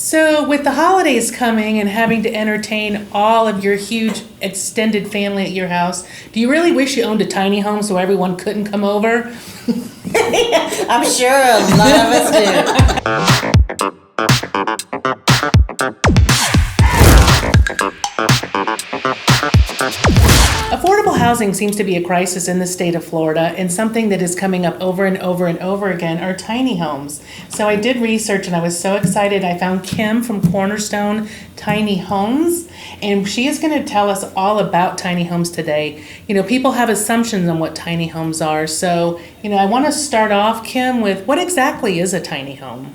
So, with the holidays coming and having to entertain all of your huge extended family at your house, do you really wish you owned a tiny home so everyone couldn't come over? I'm sure a lot of us do. Affordable housing seems to be a crisis in the state of Florida, and something that is coming up over and over and over again are tiny homes. So I did research and I was so excited. I found Kim from Cornerstone Tiny Homes, and she is going to tell us all about tiny homes today. You know, people have assumptions on what tiny homes are. So, I want to start off, Kim, with what exactly is a tiny home?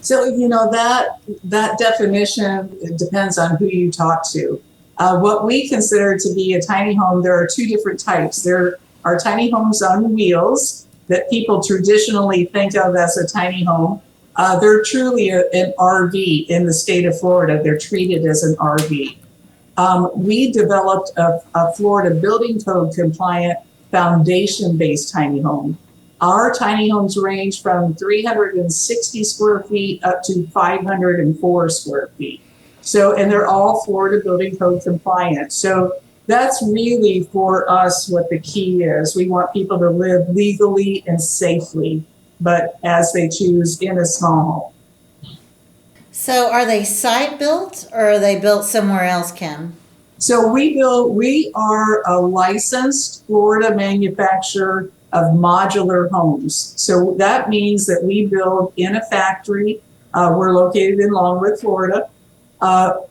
So, that definition, it depends on who you talk to. What we consider to be a tiny home, there are two different types. There are tiny homes on wheels that people traditionally think of as a tiny home. They're truly an RV in the state of Florida. They're treated as an RV. We developed a Florida building code compliant foundation-based tiny home. Our tiny homes range from 360 square feet up to 504 square feet. So, and they're all Florida building code compliant. So that's really for us what the key is. We want people to live legally and safely, but as they choose in a small home. So are they site built or are they built somewhere else, Kim? So we are a licensed Florida manufacturer of modular homes. So that means that we build in a factory. We're located in Longwood, Florida. The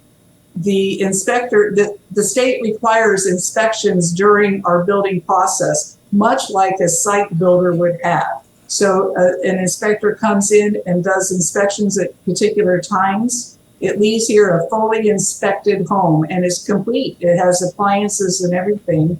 state requires inspections during our building process, much like a site builder would have. So an inspector comes in and does inspections at particular times. It leaves here a fully inspected home and is complete. It has appliances and everything.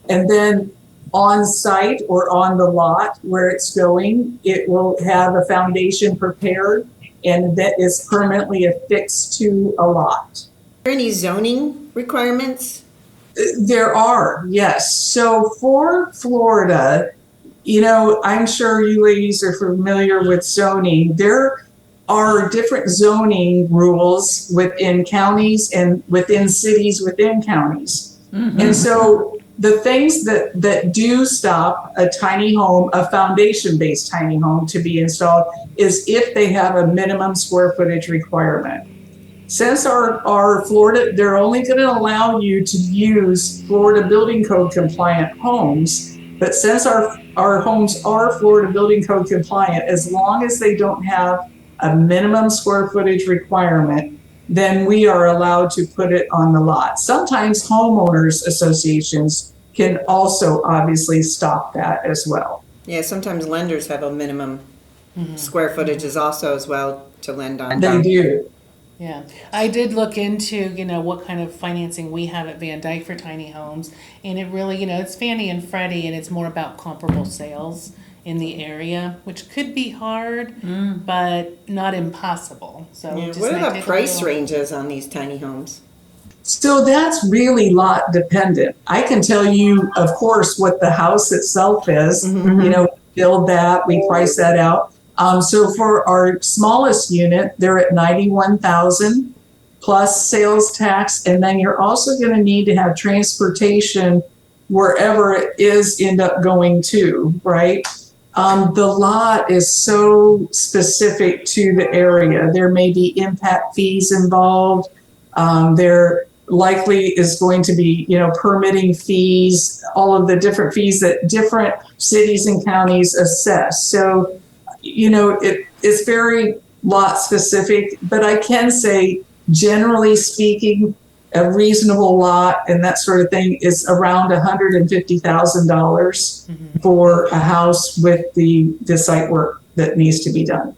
And then on site or on the lot where it's going, it will have a foundation prepared and that is permanently affixed to a lot. Are there any zoning requirements? There are, yes. So for Florida, I'm sure you ladies are familiar with zoning. There are different zoning rules within counties and within cities within counties. Mm-hmm. And so the things that do stop a tiny home, a foundation-based tiny home to be installed is if they have a minimum square footage requirement. Since our Florida, they're only going to allow you to use Florida building code compliant homes, but since our homes are Florida building code compliant, as long as they don't have a minimum square footage requirement, then we are allowed to put it on the lot. Sometimes homeowners associations can also obviously stop that as well. Yeah, sometimes lenders have a minimum square footages also as well to lend on. They do. Yeah, I did look into, what kind of financing we have at Van Dyke for tiny homes. And it really, it's Fannie and Freddie, and it's more about comparable sales in the area, which could be hard, but not impossible. So Yeah, what are the price ranges on these tiny homes? So that's really lot dependent. I can tell you, of course, what the house itself is. Mm-hmm. Build that, we price that out. So for our smallest unit, they're at $91,000 plus sales tax, and then you're also going to need to have transportation wherever it is end up going to, right? The lot is so specific to the area. There may be impact fees involved. There likely is going to be, permitting fees, all of the different fees that different cities and counties assess. So, it's very lot specific, but I can say, generally speaking, a reasonable lot and that sort of thing is around $150,000 for a house with the site work that needs to be done.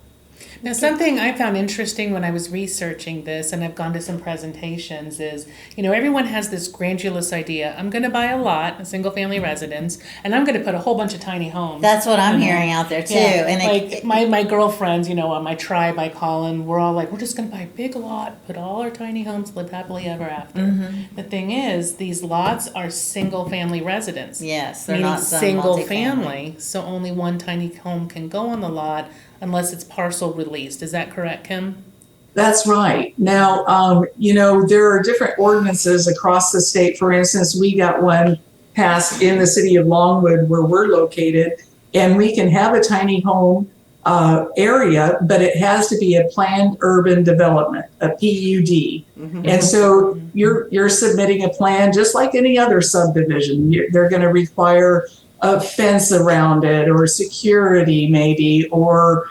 Now, something I found interesting when I was researching this, and I've gone to some presentations, is, everyone has this grandiose idea. I'm going to buy a lot, a single family residence, and I'm going to put a whole bunch of tiny homes. That's what I'm hearing out there too. Yeah. And my girlfriends, on my tribe I call them, we're all like, we're just going to buy a big lot, put all our tiny homes, live happily ever after. Mm-hmm. The thing is, these lots are single family residence. Yes, they're meaning not some single multifamily. family, so only one tiny home can go on the lot unless it's parcel released. Is that correct, Kim? That's right. Now, there are different ordinances across the state. For instance, we got one passed in the city of Longwood where we're located, and we can have a tiny home area, but it has to be a planned urban development, a PUD. And so you're submitting a plan just like any other subdivision. They're going to require a fence around it, or security maybe, or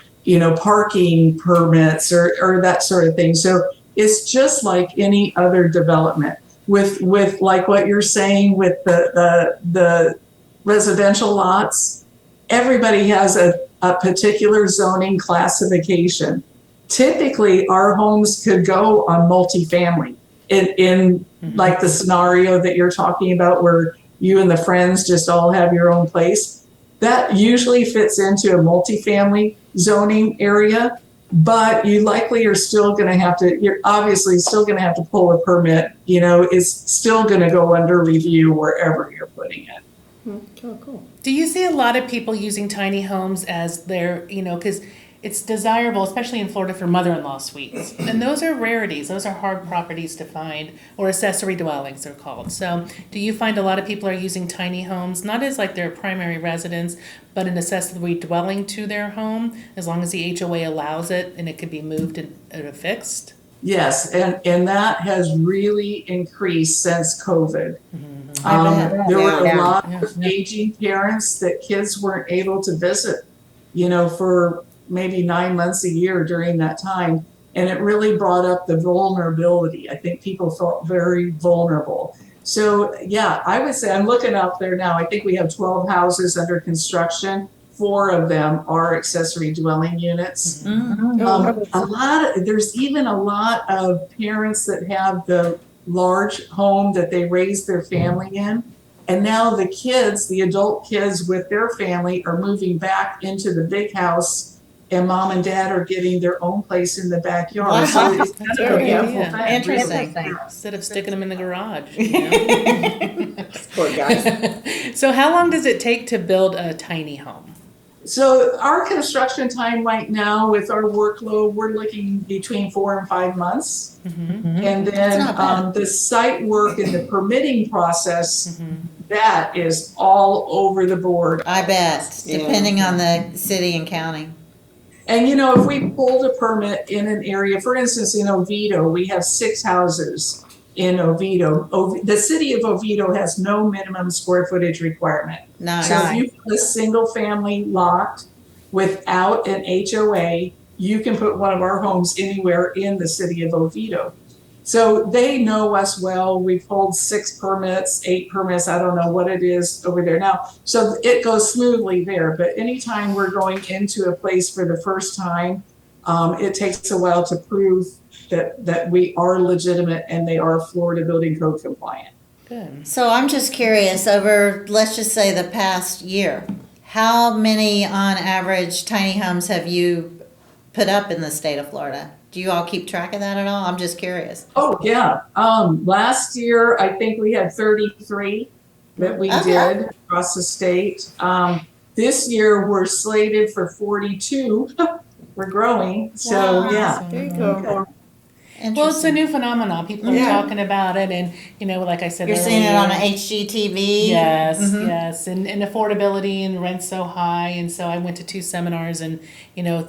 parking permits, or that sort of thing. So it's just like any other development with like what you're saying with the residential lots. Everybody has a particular zoning classification. Typically, our homes could go on multifamily in like the scenario that you're talking about, where you and the friends just all have your own place. That usually fits into a multifamily zoning area, but you likely are still going to have to, you're obviously still going to have to pull a permit. It's still going to go under review wherever you're putting it. Oh, cool. Do you see a lot of people using tiny homes as their, because it's desirable, especially in Florida, for mother-in-law suites. And those are rarities. Those are hard properties to find, or accessory dwellings they're called. So do you find a lot of people are using tiny homes, not as like their primary residence, but an accessory dwelling to their home, as long as the HOA allows it and it can be moved and fixed? Yes, and that has really increased since COVID. There were a lot of aging parents that kids weren't able to visit, for maybe 9 months a year during that time. And it really brought up the vulnerability. I think people felt very vulnerable. So yeah, I would say, I'm looking out there now, I think we have 12 houses under construction. 4 of them are accessory dwelling units. There's even a lot of parents that have the large home that they raised their family in. And now the kids, the adult kids with their family, are moving back into the big house, and mom and dad are getting their own place in the backyard. Wow. So it's kind of a very beautiful good. thing. Interesting. Really. Instead of sticking them in the garage. Poor guys. So how long does it take to build a tiny home? So our construction time right now, with our workload, we're looking between 4 and 5 months. And then not bad. the site work and the permitting process, that is all over the board. I bet, depending on the city and county. And if we pulled a permit in an area, for instance, in Oviedo, we have 6 houses in Oviedo. The city of Oviedo has no minimum square footage requirement. Nice. So if you put a single family lot without an HOA, you can put one of our homes anywhere in the city of Oviedo. So they know us well. We've pulled 6 permits, 8 permits. I don't know what it is over there now. So it goes smoothly there. But anytime we're going into a place for the first time, it takes a while to prove that we are legitimate and they are Florida Building Code compliant. Good. So I'm just curious, over, let's just say, the past year, how many on average tiny homes have you put up in the state of Florida? Do you all keep track of that at all? I'm just curious. Oh, yeah. Last year, I think we had 33 that we did across the state. This year, we're slated for 42. We're growing. So, Wow. yeah. There you go. Well, it's a new phenomenon. People are Yeah. talking about it, and like I said, You're seeing it earlier, on a HGTV? Yes, yes, and affordability and rent's so high, and so I went to 2 seminars, and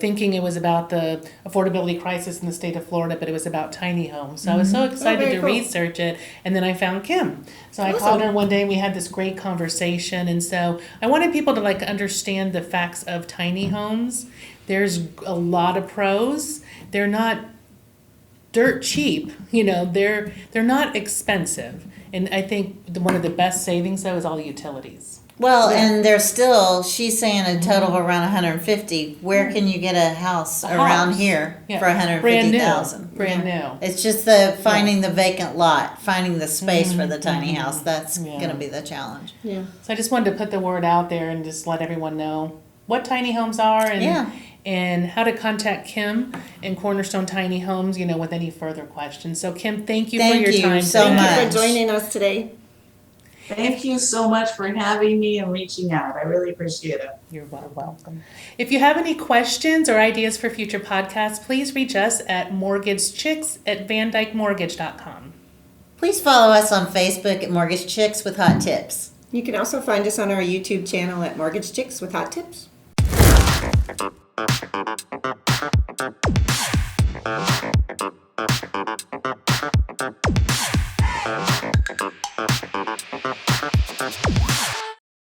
thinking it was about the affordability crisis in the state of Florida, but it was about tiny homes. So I was so excited very to cool. research it, and then I found Kim. So I Awesome. called her one day, and we had this great conversation, and so I wanted people to understand the facts of tiny homes. There's a lot of pros. They're not dirt cheap, they're not expensive, and I think one of the best savings though is all utilities. Well, and there's still, she's saying a total of around 150. Where can you get a house around house. here Yeah. for 150,000? Brand new. It's just finding the vacant lot, finding the space for the tiny house. That's Yeah. going to be the challenge. Yeah. So I just wanted to put the word out there and just let everyone know what tiny homes are and how to contact Kim and Cornerstone Tiny Homes, with any further questions. So Kim, thank you for Thank your you time so today. much. Thank you for joining us today. Thank you so much for having me and reaching out. I really appreciate it. You're welcome. If you have any questions or ideas for future podcasts, please reach us at mortgagechicks@vandykemortgage.com. Please follow us on Facebook at Mortgage Chicks with Hot Tips. You can also find us on our YouTube channel at Mortgage Chicks with Hot Tips.